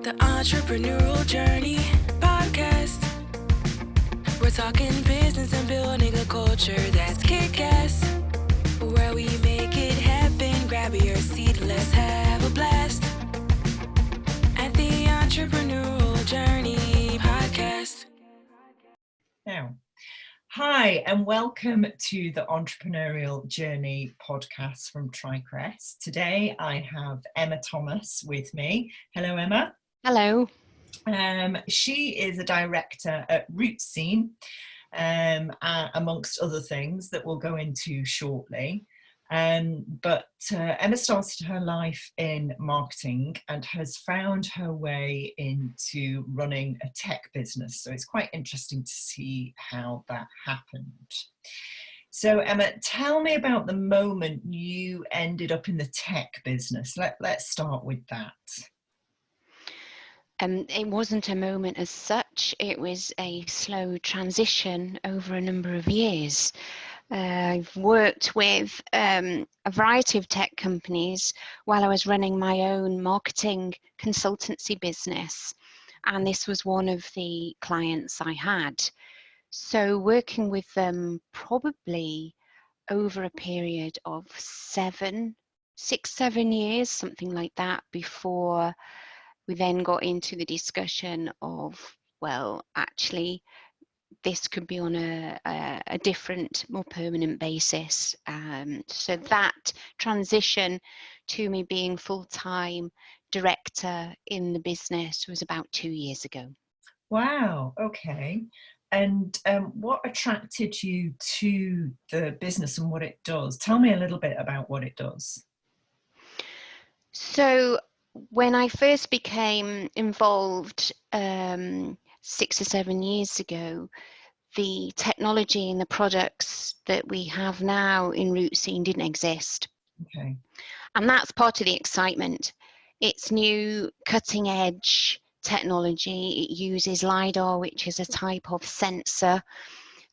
The Entrepreneurial Journey podcast. We're talking business and building a culture that's kick-ass. Where we make it happen, grab your seat, let's have a blast. At the Entrepreneurial Journey podcast. Now, hi and welcome to the Entrepreneurial Journey podcast from TriCrest. Today I have Emma Thomas with me. Hello, Emma. Hello. She is a director at Root Scene, amongst other things that we'll go into shortly. But Emma started her life in marketing and has found her way into running a tech business. So it's quite interesting to see how that happened. So Emma, tell me about the moment you ended up in the tech business. Let's start with that. It wasn't a moment as such. It was a slow transition over a number of years. I've worked with a variety of tech companies while I was running my own marketing consultancy business, and this was one of the clients I had. So working with them probably over a period of 6-7 years, something like that, before we then got into the discussion of, well, actually, this could be on a different, more permanent basis. So that transition to me being full-time director in the business was about 2 years ago. Wow, okay. And what attracted you to the business and what it does? Tell me a little bit about what it does. So when I first became involved 6 or 7 years ago, the technology and the products that we have now in Root Scene didn't exist. Okay. And that's part of the excitement. It's new, cutting edge technology. It uses LiDAR, which is a type of sensor,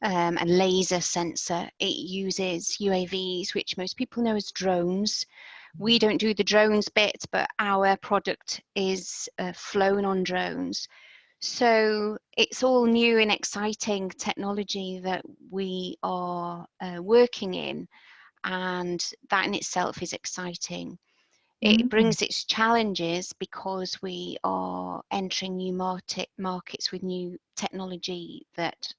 a laser sensor. It uses UAVs, which most people know as drones. We don't do the drones bit, but our product is flown on drones. So it's all new and exciting technology that we are working in, and that in itself is exciting. It brings its challenges because we are entering new markets with new technology that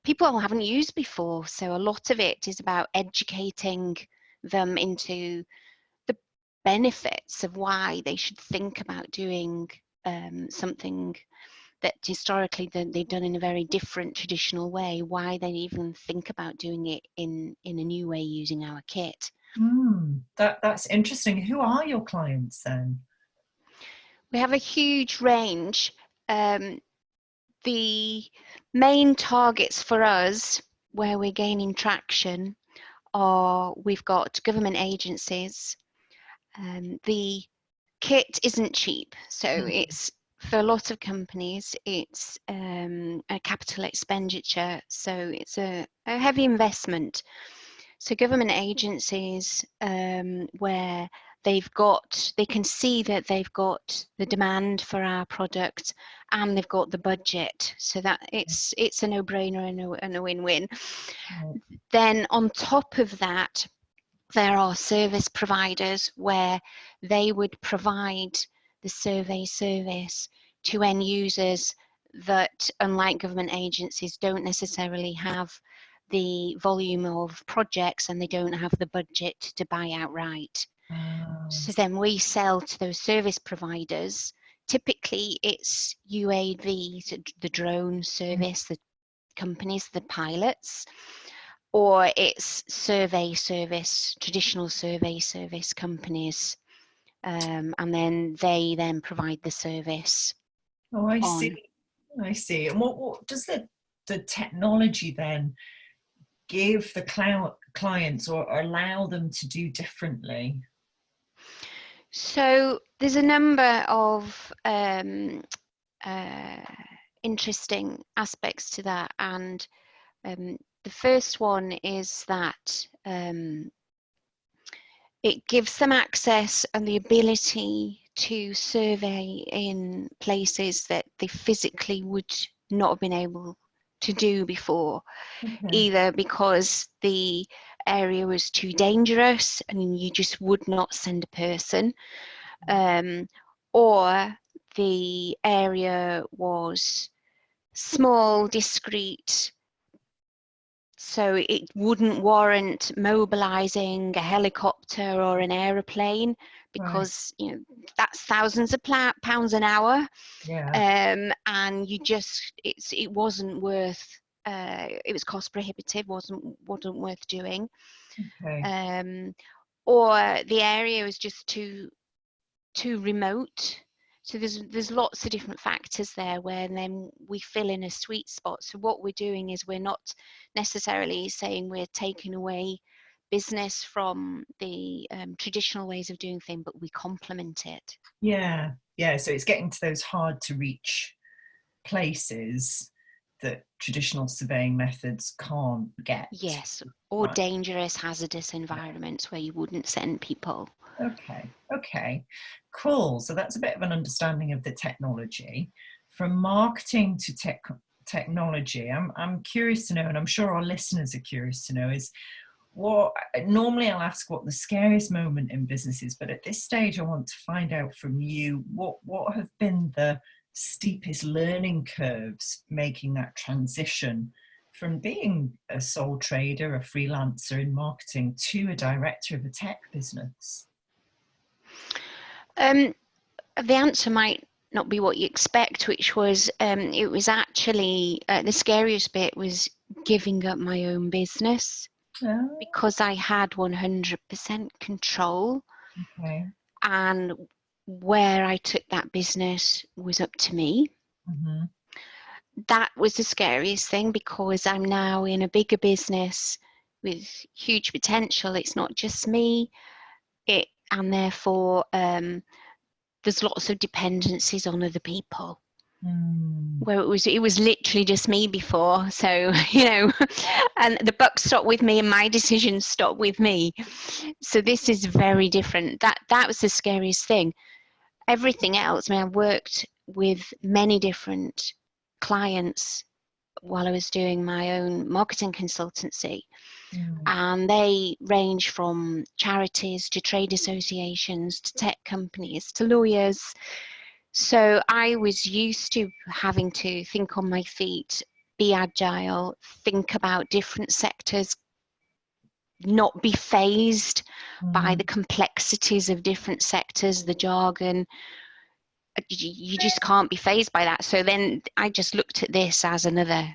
people haven't used before. So a lot of it is about educating them into the benefits of why they should think about doing something that historically they've done in a very different traditional way, why they even think about doing it in a new way using our kit. That's interesting. Who are your clients then? We have a huge range. The main targets for us where we're gaining traction are, we've got government agencies. The kit isn't cheap, so it's, for a lot of companies, it's a capital expenditure, so it's a heavy investment. So government agencies, where they can see that they've got the demand for our product and they've got the budget, so that it's a no-brainer and a win-win. Then on top of that, there are service providers where they would provide the survey service to end users that, unlike government agencies, don't necessarily have the volume of projects and they don't have the budget to buy outright. So then we sell to those service providers. Typically it's UAV, the drone service, the companies, the pilots, or it's survey service, traditional survey service companies, and then they then provide the service. Oh, I see. And what does the technology then give the clients or allow them to do differently? So there's a number of interesting aspects to that, and the first one is that it gives them access and the ability to survey in places that they physically would not have been able to do before, Okay. either because the area was too dangerous and you just would not send a person, or the area was small, discreet, so it wouldn't warrant mobilizing a helicopter or an aeroplane, because you know that's thousands of pounds an hour. Yeah. And you just it wasn't worth, it was cost prohibitive, wasn't worth doing. Okay. Or the area was just too remote. So there's lots of different factors there where then we fill in a sweet spot. So what we're doing is we're not necessarily saying we're taking away business from the traditional ways of doing things, but we complement it. Yeah. Yeah. So it's getting to those hard to reach places that traditional surveying methods can't get. Yes, or Right. dangerous, hazardous environments where you wouldn't send people. Okay. Okay. Cool. So that's a bit of an understanding of the technology. From marketing to technology, I'm curious to know, and I'm sure our listeners are curious to know, is what normally I'll ask what the scariest moment in business is, but at this stage I want to find out from you what have been the steepest learning curves making that transition from being a sole trader, a freelancer in marketing, to a director of a tech business. The answer might not be what you expect, which was it was actually the scariest bit was giving up my own business, Oh, because I had 100% control, okay. and where I took that business was up to me. Mm-hmm. That was the scariest thing, because I'm now in a bigger business with huge potential. It's not just me, and therefore there's lots of dependencies on other people. Where it was literally just me before, so and the buck stopped with me and my decisions stopped with me. So this is very different. That was the scariest thing. Everything else, I mean, I worked with many different clients while I was doing my own marketing consultancy, and they range from charities to trade associations to tech companies to lawyers. So I was used to having to think on my feet, be agile, think about different sectors, not be phased by the complexities of different sectors, the jargon. You just can't be phased by that. So then I just looked at this as another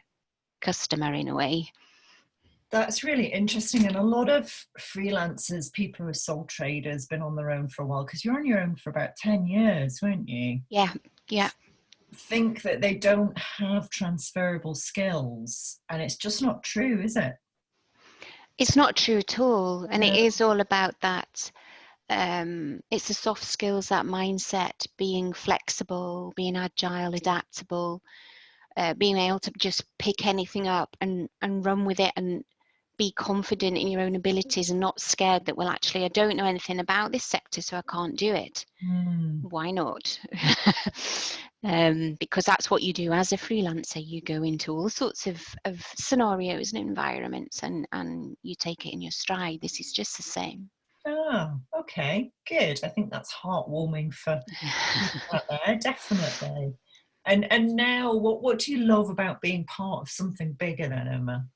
customer in a way. That's really interesting. And a lot of freelancers, people who are sole traders, been on their own for a while, because you're on your own for about 10 years, weren't you? Yeah. Think that they don't have transferable skills. And it's just not true, is it? It's not true at all. And it No. is all about that. It's the soft skills, that mindset, being flexible, being agile, adaptable, being able to just pick anything up and run with it, and be confident in your own abilities and not scared that, well, actually, I don't know anything about this sector, so I can't do it. Why not? Because that's what you do as a freelancer. You go into all sorts of scenarios and environments, and you take it in your stride. This is just the same. Oh, okay, good. I think that's heartwarming for people out there, definitely. And now, what do you love about being part of something bigger then, Emma?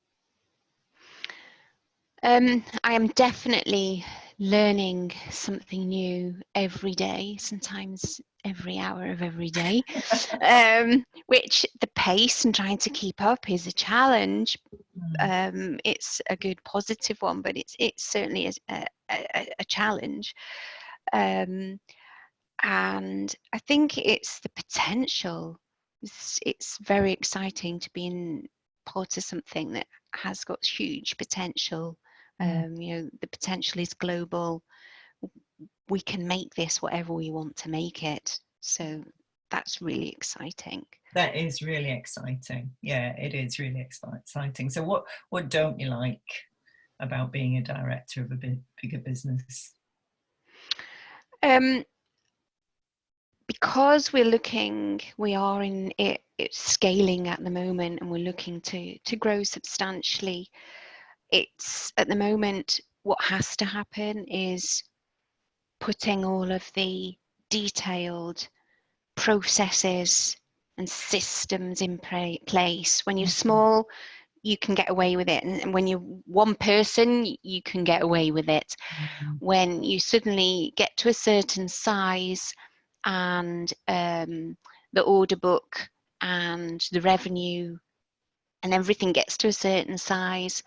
I am definitely learning something new every day, sometimes every hour of every day, which the pace and trying to keep up is a challenge. It's a good positive one, but it's certainly a challenge. And I think it's the potential. It's very exciting to be in part of something that has got huge potential. The potential is global. We can make this whatever we want to make it. So that's really exciting. That is really exciting. Yeah, it is really exciting. So what don't you like about being a director of a bigger business? because we are in it, it's scaling at the moment, and we're looking to grow substantially. It's at the moment, what has to happen is putting all of the detailed processes and systems in place. When you're small, you can get away with it, and when you're one person, you can get away with it. When you suddenly get to a certain size, and the order book and the revenue and everything gets to a certain size,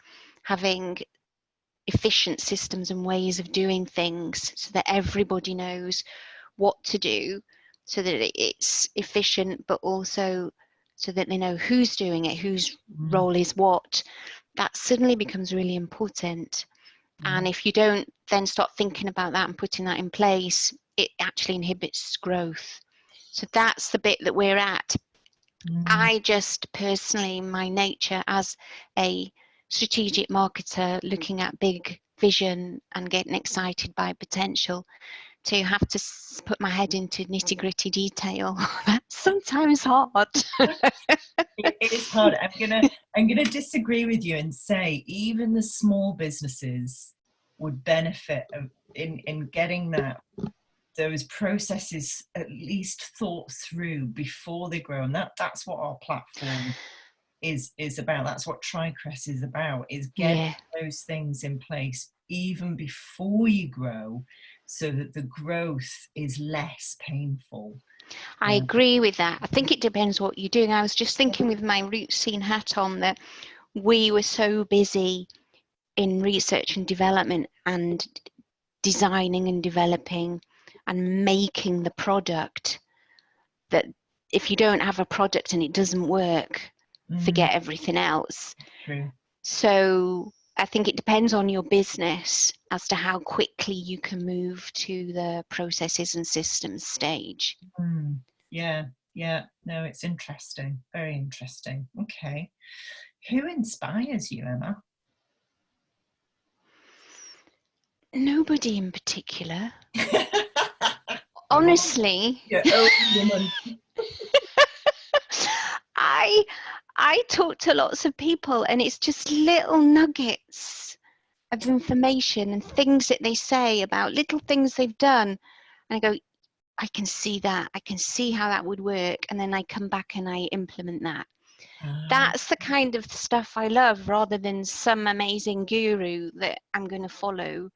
having efficient systems and ways of doing things so that everybody knows what to do, so that it's efficient, but also so that they know who's doing it, whose role is what, that suddenly becomes really important. And if you don't then start thinking about that and putting that in place, it actually inhibits growth. So that's the bit that we're at. I just personally, my nature as a strategic marketer, looking at big vision and getting excited by potential, to have to put my head into nitty-gritty detail, that's sometimes hard. It is hard. I'm gonna disagree with you and say even the small businesses would benefit in getting those processes at least thought through before they grow, and that's what our platform is about. That's what TriCrest is about, is getting those things in place even before you grow, so that the growth is less painful. I agree with that. I think it depends what you're doing. I was just thinking with my Roots Scene hat on that we were so busy in research and development and designing and developing and making the product, that if you don't have a product and it doesn't work, forget everything else. True. So I think it depends on your business as to how quickly you can move to the processes and systems stage. Yeah. No, it's interesting. Very interesting. Okay. Who inspires you, Emma? Nobody in particular. Honestly. I talk to lots of people, and it's just little nuggets of information and things that they say about little things they've done. And I go, I can see that. I can see how that would work. And then I come back and I implement that. That's the kind of stuff I love, rather than some amazing guru that I'm going to follow.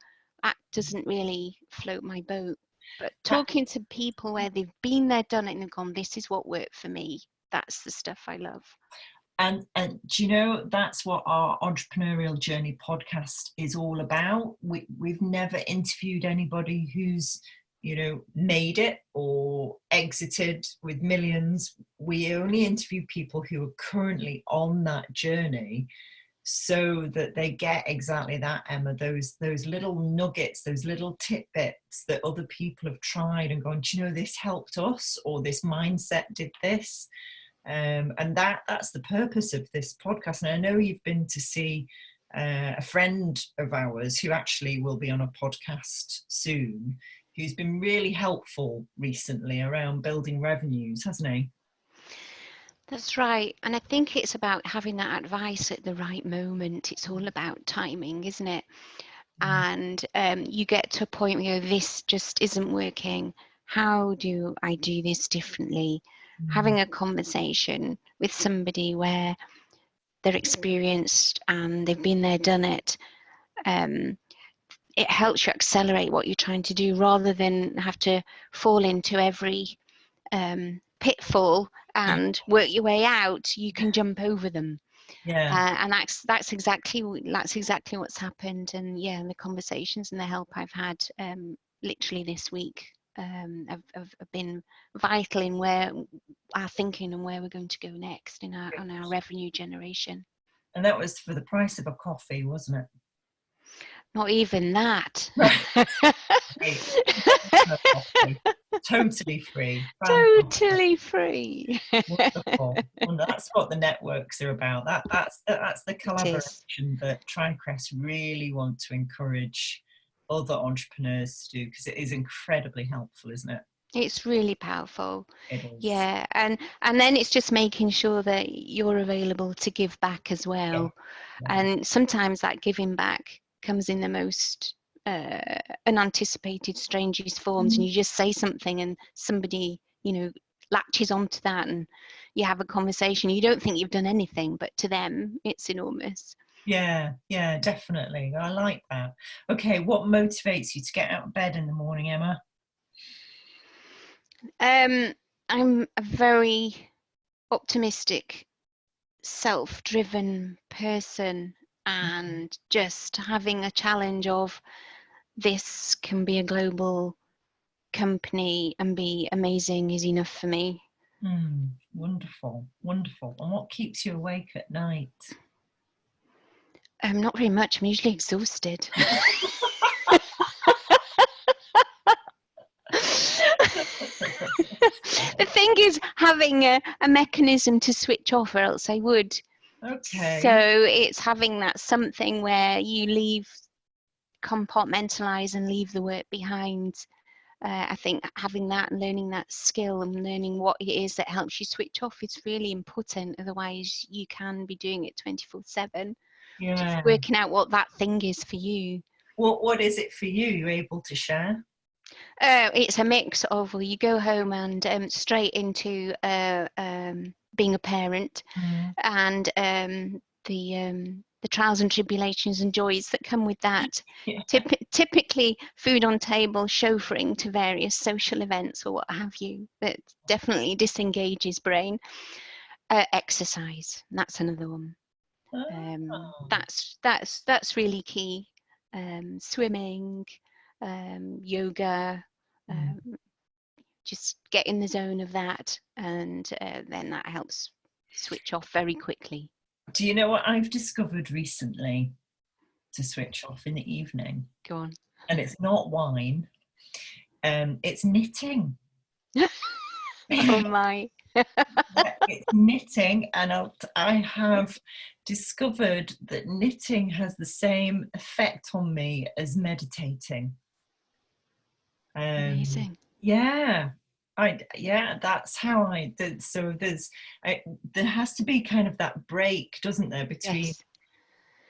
That doesn't really float my boat. But talking to people where they've been there, done it, and gone, this is what worked for me. That's the stuff I love. And do you know, that's what our Entrepreneurial Journey podcast is all about. We've never interviewed anybody who's, made it or exited with millions. We only interview people who are currently on that journey, so that they get exactly that, Emma, those little nuggets, those little tidbits that other people have tried and gone, do you know, this helped us, or this mindset did this. And that's the purpose of this podcast. And I know you've been to see a friend of ours who actually will be on a podcast soon, who's been really helpful recently around building revenues, hasn't he? That's right. And I think it's about having that advice at the right moment. It's all about timing, isn't it? And you get to a point where this just isn't working. How do I do this differently? Having a conversation with somebody where they're experienced and they've been there, done it, it helps you accelerate what you're trying to do, rather than have to fall into every pitfall and work your way out. You can jump over them. And that's exactly what's happened. And and the conversations and the help I've had literally this week have been vital in where our thinking and where we're going to go next on our revenue generation. And that was for the price of a coffee, wasn't it? Not even that. Totally free. Totally free. Wonderful. Well, that's what the networks are about. That's the collaboration that TriCrest really want to encourage other entrepreneurs to do, because it is incredibly helpful, isn't it? It's really powerful. It is. Yeah, and then it's just making sure that you're available to give back as Yeah. well. Yeah. And sometimes that giving back comes in the most unanticipated, strangest forms, and you just say something and somebody, latches onto that, and you have a conversation. You don't think you've done anything, but to them it's enormous. Yeah, yeah, definitely. I like that. Okay, what motivates you to get out of bed in the morning, Emma? I'm a very optimistic, self-driven person, and just having a challenge of this can be a global company and be amazing is enough for me. Wonderful, wonderful. And what keeps you awake at night? Not very much. I'm usually exhausted. The thing is having a mechanism to switch off, or else I would. So Okay. it's having that something where you compartmentalize and leave the work behind. I think having that and learning that skill and learning what it is that helps you switch off is really important. Otherwise, you can be doing it 24/7. Just Yeah. working out what that thing is for you. What is it for you? You're able to share? It's a mix of, well, you go home and straight into being a parent, and the trials and tribulations and joys that come with that. Yeah. Typically food on table, chauffeuring to various social events or what have you, that definitely disengages brain. Exercise, that's another one. Oh. That's really key. Swimming, yoga, um, just get in the zone of that, and then that helps switch off very quickly. Do you know what I've discovered recently to switch off in the evening? Go on. And it's not wine, it's knitting. Oh my. It's knitting, and I have discovered that knitting has the same effect on me as meditating. Amazing. Yeah, that's how I did. So there has to be kind of that break, doesn't there, between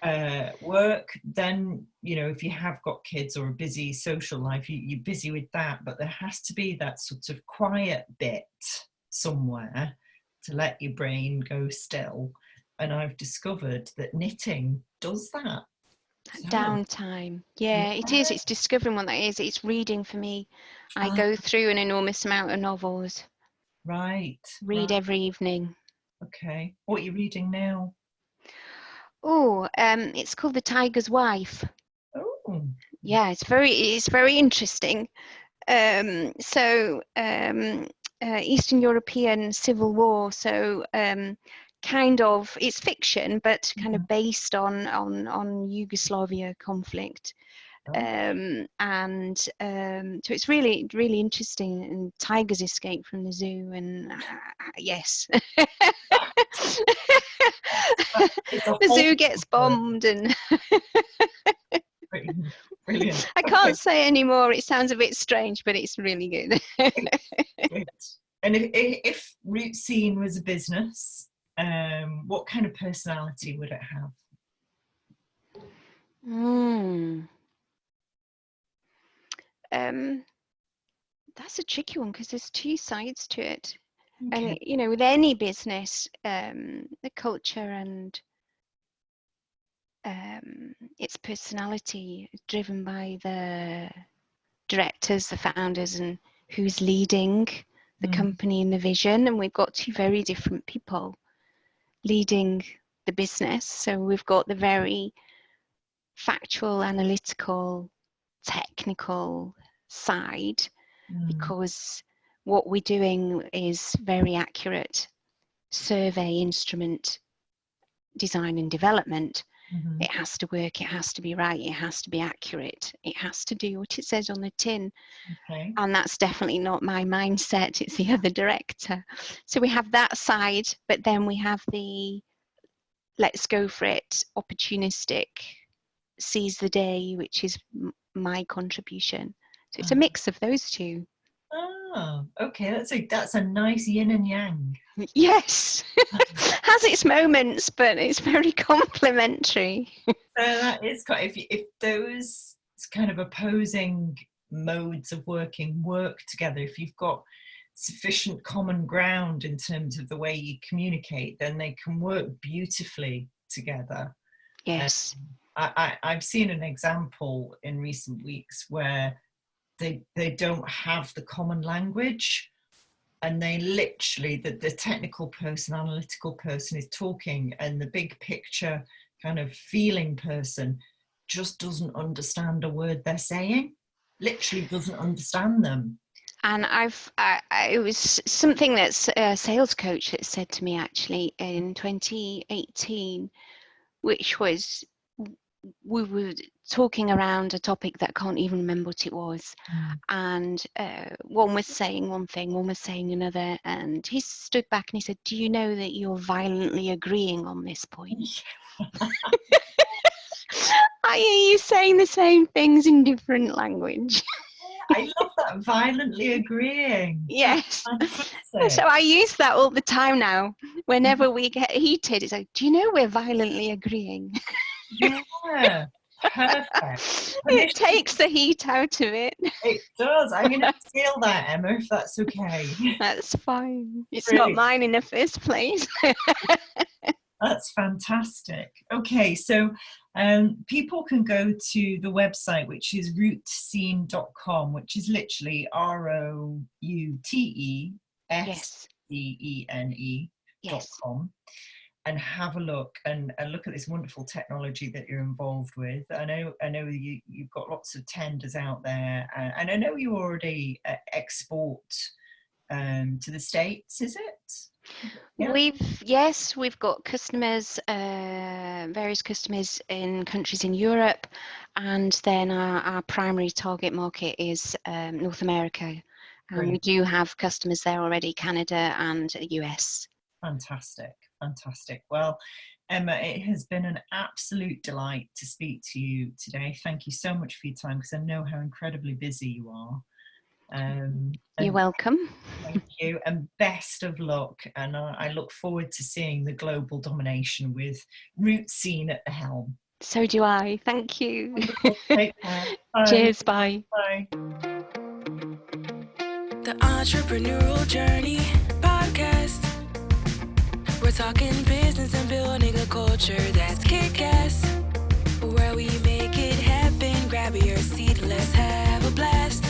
Yes. work. Then, if you have got kids or a busy social life, you're busy with that, but there has to be that sort of quiet bit somewhere to let your brain go still. And I've discovered that knitting does that. So, Downtime. Yeah, yeah. it is. It's discovering what that is. It's reading for me. I Ah, go through an enormous amount of novels, right, read right. every evening. Okay. What are you reading now? Oh, it's called The Tiger's Wife. Oh. Yeah, it's very interesting. Eastern European Civil War. So kind of, it's fiction, but kind of based on Yugoslavia conflict. So it's really, really interesting. And tigers escape from the zoo, and yes. It's a The whole zoo gets bombed, and brilliant. Brilliant. I Okay, can't say anymore. It sounds a bit strange, but it's really good. good. And if Root Scene was a business, what kind of personality would it have? That's a tricky one because there's two sides to it. Okay. And with any business, the culture and its personality is driven by the directors, the founders, and who's leading the company and the vision. And we've got two very different people leading the business. So we've got the very factual, analytical, technical side, because what we're doing is very accurate survey instrument design and development. It has to work, it has to be right, it has to be accurate, it has to do what it says on the tin. Okay. And that's definitely not my mindset, it's the other director. So we have that side, but then we have the let's go for it, opportunistic, seize the day, which is my contribution. So it's a mix of those two. Ah, okay, that's a nice yin and yang. Yes, has its moments, but it's very complementary. So that is quite, if those kind of opposing modes of working work together, if you've got sufficient common ground in terms of the way you communicate, then they can work beautifully together. Yes. I've seen an example in recent weeks where they don't have the common language, and they literally, the technical person, analytical person is talking, and the big picture kind of feeling person just doesn't understand a word they're saying, literally doesn't understand them. And it was something that a sales coach that said to me actually in 2018, which was, we were talking around a topic that I can't even remember what it was. And one was saying one thing, one was saying another, and he stood back and he said, do you know that you're violently agreeing on this point? I hear you saying the same things in different language. I love that, violently agreeing. Yes. Fantastic. So I use that all the time now. Whenever we get heated, it's like, do you know we're violently agreeing? Yeah, perfect. It takes the heat out of it. It does. I'm going to steal that, Emma, if that's okay. That's fine. It's Brilliant. not mine in the first place. That's fantastic. Okay, so people can go to the website, which is routescene.com, which is literally ROUTESCENE.com, and have a look and look at this wonderful technology that you're involved with. I know you've got lots of tenders out there, and I know you already export to the States, is it? Yeah. We've got customers, various customers in countries in Europe, and then our primary target market is North America, and we do have customers there already, Canada and US. Fantastic. Well, Emma, it has been an absolute delight to speak to you today. Thank you so much for your time, because I know how incredibly busy you are. You're welcome. Thank you, and best of luck. And I look forward to seeing the global domination with Root Scene at the helm. So do I. Thank you. Take care. Bye. Cheers. Bye. Bye. The Entrepreneurial Journey podcast. We're talking business and building a culture that's kick-ass. Where we make it happen. Grab your seat, let's have a blast.